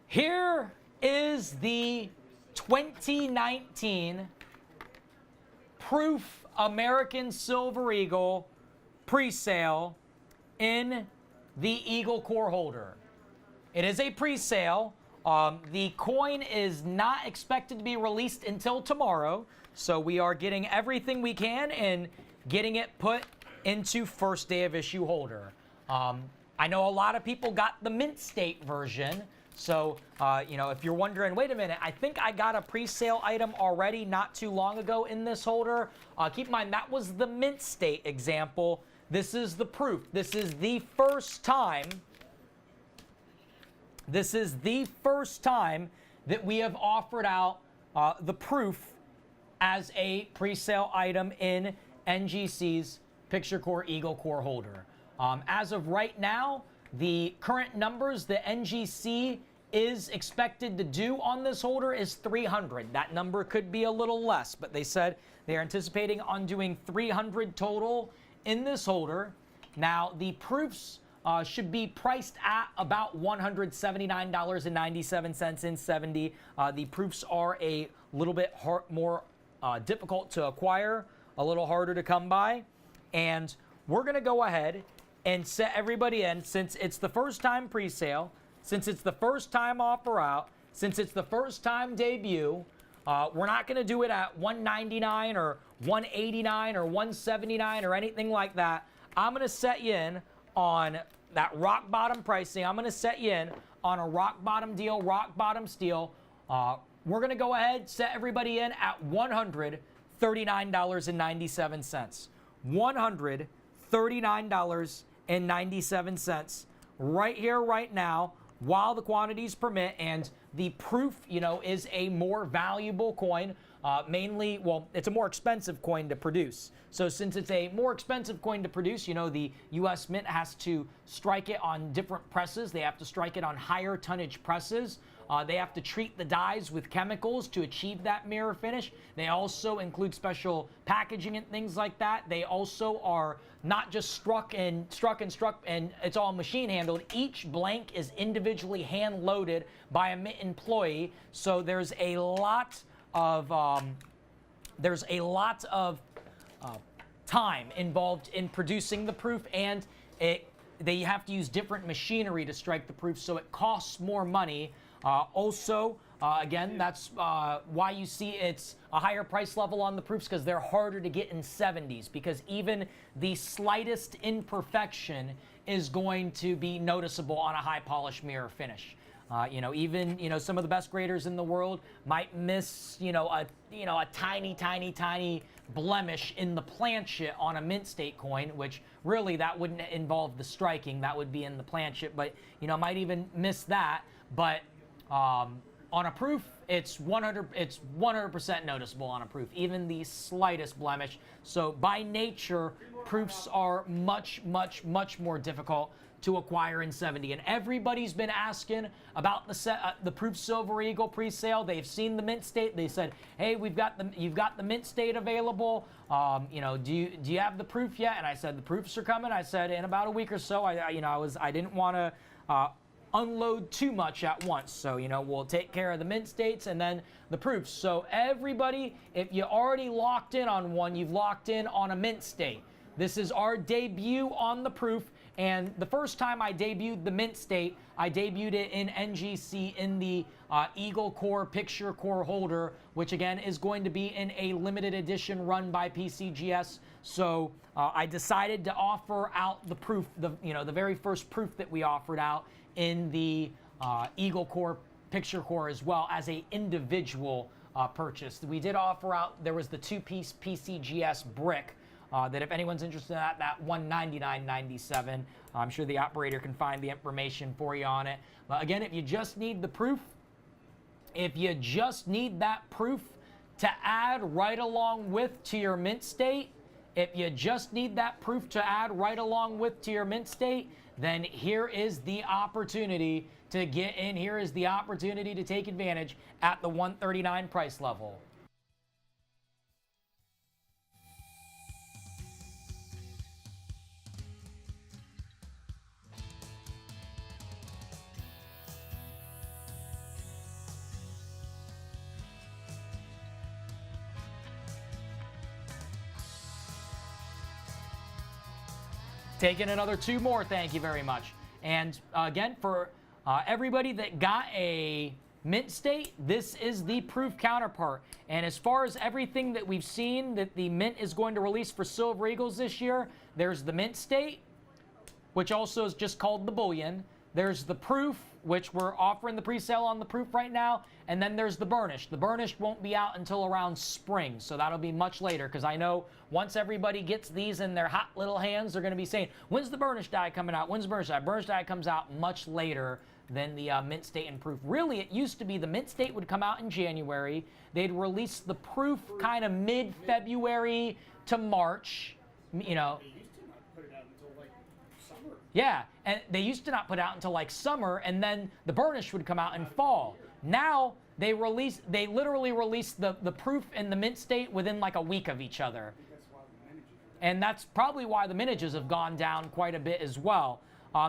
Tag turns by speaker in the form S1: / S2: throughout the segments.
S1: Here is the 2019 Proof American Silver Eagle pre-sale in the Eagle core holder. It is a pre-sale. The coin is not expected to be released until tomorrow, so we are getting everything we can and getting it put into first day of issue holder. I know a lot of people got the mint state version. So, if you're wondering, wait a minute, I think I got a pre-sale item already not too long ago in this holder. Keep in mind, that was the mint state example. This is the proof. This is the first time. This is the first time that we have offered out the proof as a pre-sale item in NGC's Picture Core Eagle Core holder. As of right now, the current numbers the NGC is expected to do on this holder is 300. That number could be a little less, but they said they're anticipating on doing 300 total in this holder. Now, the proofs should be priced at about $179.97 in 70. The proofs are a little bit more difficult to acquire, a little harder to come by, and we're going to go ahead and set everybody in, since it's the first time pre-sale, since it's the first time offer out, since it's the first time debut. We're not going to do it at $199 or $189 or $179 or anything like that. I'm going to set you in on that rock bottom pricing. I'm going to set you in on a rock bottom deal, rock bottom steal. We're going to go ahead, set everybody in at $139.97. $139.97 right here, right now, while the quantities permit. And the proof, is a more valuable coin. Mainly, well, it's a more expensive coin to produce. So since it's a more expensive coin to produce, the U.S. Mint has to strike it on different presses. They have to strike it on higher tonnage presses. They have to treat the dies with chemicals to achieve that mirror finish. They also include special packaging and things like that. They also are not just struck and it's all machine handled. Each blank is individually hand loaded by a Mint employee. So there's a lot of time involved in producing the proof, and they have to use different machinery to strike the proof, so it costs more money. Again, that's why you see it's a higher price level on the proofs, because they're harder to get in 70s, because even the slightest imperfection is going to be noticeable on a high polished mirror finish. Even some of the best graders in the world might miss a tiny blemish in the planchet on a mint state coin, which really that wouldn't involve the striking, that would be in the planchet, but might even miss that. But on a proof, it's 100% noticeable on a proof, even the slightest blemish. So by nature, proofs are much more difficult to acquire in 70. And everybody's been asking about the Proof Silver Eagle pre-sale. They've seen the mint state. They said, hey, you've got the mint state available. Do you have the proof yet? And I said, the proofs are coming. I said, in about a week or so. I didn't want to unload too much at once. So, we'll take care of the mint states and then the proofs. So everybody, if you already locked in on one, you've locked in on a mint state. This is our debut on the proof. And the first time I debuted the mint state, I debuted it in NGC in the Eagle Core Picture Core holder, which again is going to be in a limited edition run by PCGS. So I decided to offer out the proof, the very first proof that we offered out in the Eagle Core Picture Core as well as a individual purchase. We did offer out, there was the two-piece PCGS brick. That if anyone's interested in that $199.97, I'm sure the operator can find the information for you on it. But again, if you just need the proof, if you just need that proof to add right along with to your mint state, if you just need that proof to add right along with to your mint state, then here is the opportunity to get in. Here is the opportunity to take advantage at the $139 price level. Taking another 2 more, thank you very much. And again, for everybody that got a mint state, this is the proof counterpart. And as far as everything that we've seen that the mint is going to release for Silver Eagles this year, there's the mint state, which also is just called the bullion. There's the proof, which we're offering the pre-sale on the proof right now. And then there's the burnished. The burnished won't be out until around spring, so that'll be much later, because I know once everybody gets these in their hot little hands, they're going to be saying, when's the burnished dye coming out? When's the burnished dye? Burnished dye comes out much later than the mint state and proof. Really, it used to be the mint state would come out in January. They'd release the proof kind of mid-February to March, you know. Yeah, and they used to not put out until like summer, and then the burnish would come out in fall. Now they literally release the proof and the mint state within like a week of each other. And that's probably why the mintages have gone down quite a bit as well.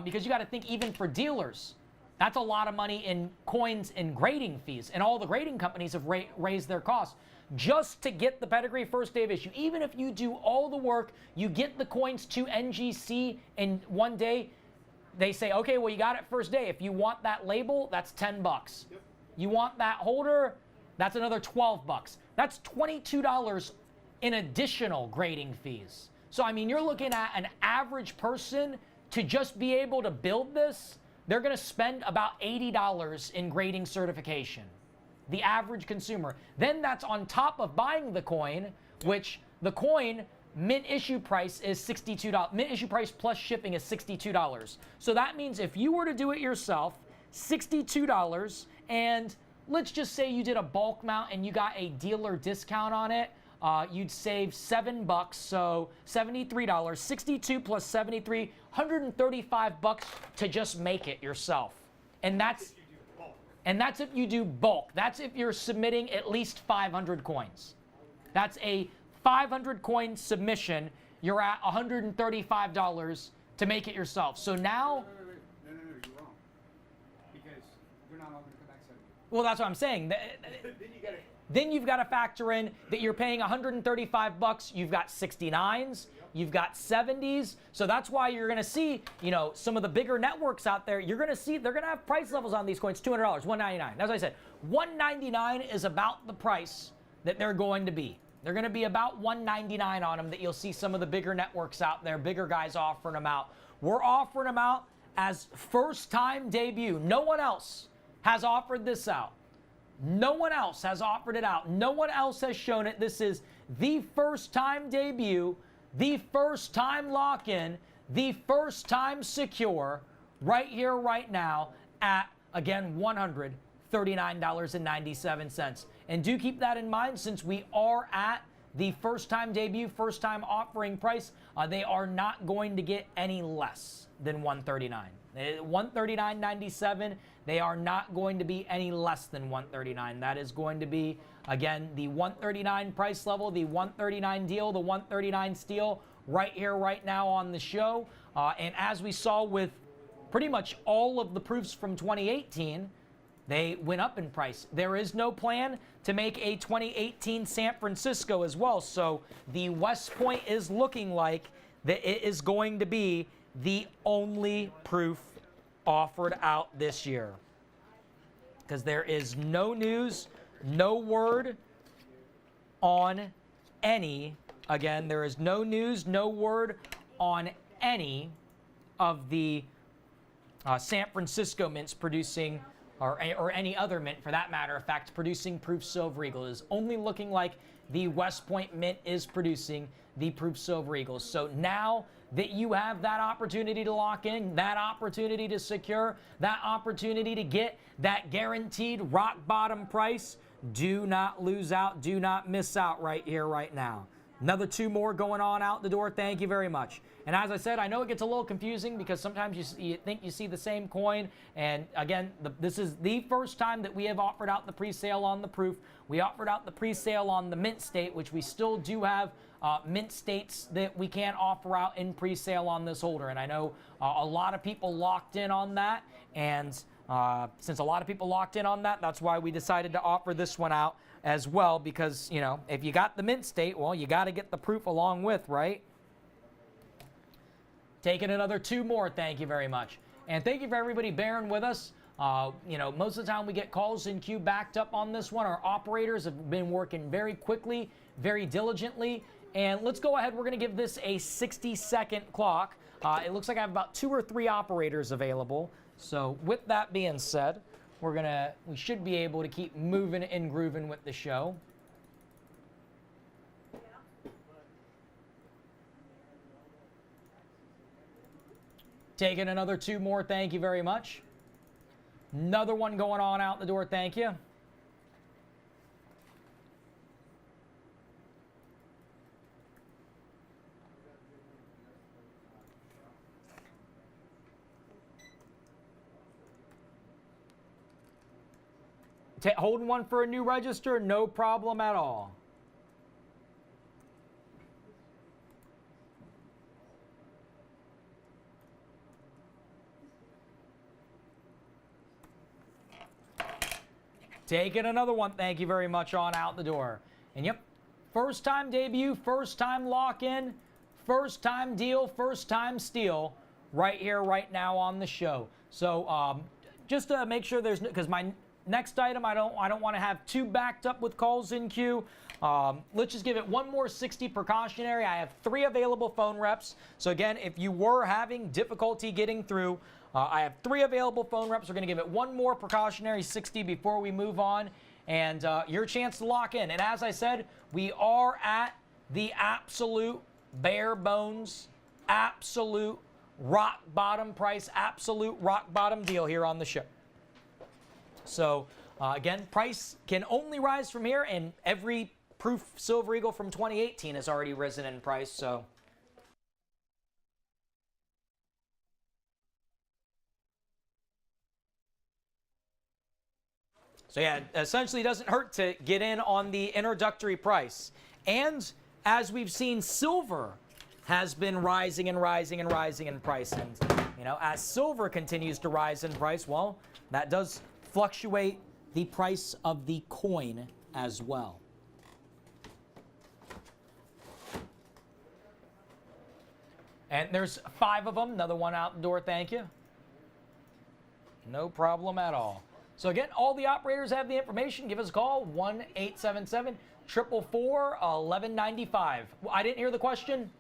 S1: Because you got to think, even for dealers, that's a lot of money in coins and grading fees. And all the grading companies have raised their costs just to get the pedigree first day of issue. Even if you do all the work, you get the coins to NGC in one day, they say, okay, well, you got it first day. If you want that label, that's 10 bucks. Yep. You want that holder, that's another 12 bucks. That's $22 in additional grading fees. So, I mean, you're looking at an average person to just be able to build this, they're going to spend about $80 in grading certification. The average consumer. Then that's on top of buying the coin, which the coin mint issue price is $62. Mint issue price plus shipping is $62. So that means if you were to do it yourself, $62, and let's just say you did a bulk mount and you got a dealer discount on it, you'd save $7, so $73. 62 plus 73, $135 to just make it yourself. And that's if you do bulk. That's if you're submitting at least 500 coins. That's a 500 coin submission. You're at $135 to make it yourself. So now...
S2: No, you're wrong. Because they're not all going to come back 70.
S1: Well, that's what I'm saying. Then you've got to factor in that you're paying $135. You've got 69s. You've got 70s. So that's why you're going to see, you know, some of the bigger networks out there, you're going to see they're going to have price levels on these coins, $200, $199. As I said, $199 is about the price that they're going to be. They're going to be about $199 on them, that you'll see some of the bigger networks out there, bigger guys offering them out. We're offering them out as first-time debut. No one else has offered this out. No one else has offered it out. No one else has shown it. This is the first-time debut, the first-time lock-in, the first-time secure, right here, right now, at, again, $139.97. And do keep that in mind, since we are at the first-time debut, first-time offering price, they are not going to get any less than $139. $139.97, they are not going to be any less than $139. That is going to be, again, the $139 price level, the $139 deal, the $139 steal, right here, right now on the show. And as we saw with pretty much all of the proofs from 2018, they went up in price. There is no plan to make a 2018 San Francisco as well. So the West Point is looking like that it is going to be the only proof offered out this year. Because there is no news, no word on any, again, there is no news, no word on any of the San Francisco mints producing, or any other mint for that matter of fact, producing proof Silver Eagle. It is only looking like the West Point mint is producing the proof Silver Eagles. So now that you have that opportunity to lock in, that opportunity to secure, that opportunity to get that guaranteed rock bottom price, do not lose out, do not miss out right here, right now. Another 2 more going on out the door. Thank you very much. And as I said, I know it gets a little confusing because sometimes you think you see the same coin. And again, this is the first time that we have offered out the pre-sale on the proof. We offered out the pre-sale on the mint state, which we still do have mint states that we can't offer out in pre-sale on this holder. And I know a lot of people locked in on that. And since a lot of people locked in on that, that's why we decided to offer this one out as well, because, you know, if you got the mint state, well, you got to get the proof along with, right? Taking another 2 more. Thank you very much. And thank you for everybody bearing with us. Most of the time we get calls in queue backed up on this one. Our operators have been working very quickly, very diligently. And let's go ahead. We're going to give this a 60-second clock. It looks like I have about 2 or 3 operators available. So with that being said, we should be able to keep moving and grooving with the show. Taking another 2 more. Thank you very much. Another one going on out the door. Thank you. Holding one for a new register, no problem at all. Taking another one, thank you very much, on out the door. And yep, first time debut, first time lock-in, first time deal, first time steal, right here, right now on the show. So just to make sure there's, because my next item, I don't want to have 2 backed up with calls in queue. Let's just give it one more 60 precautionary. I have 3 available phone reps. So again, if you were having difficulty getting through, I have 3 available phone reps. We're going to give it one more precautionary 60 before we move on, and your chance to lock in. And as I said, we are at the absolute bare bones, absolute rock bottom price, absolute rock bottom deal here on the show. So again, price can only rise from here, and every proof Silver Eagle from 2018 has already risen in price. So yeah, essentially it doesn't hurt to get in on the introductory price. And as we've seen, silver has been rising and rising and rising in price. And, as silver continues to rise in price, well, that does fluctuate the price of the coin as well. And there's 5 of them. Another one out the door, thank you. No problem at all. So again, all the operators have the information. Give us a call, 1-877-444-1195. I didn't hear the question.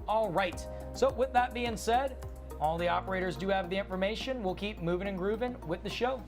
S1: All right, so with that being said, all the operators do have the information. We'll keep moving and grooving with the show.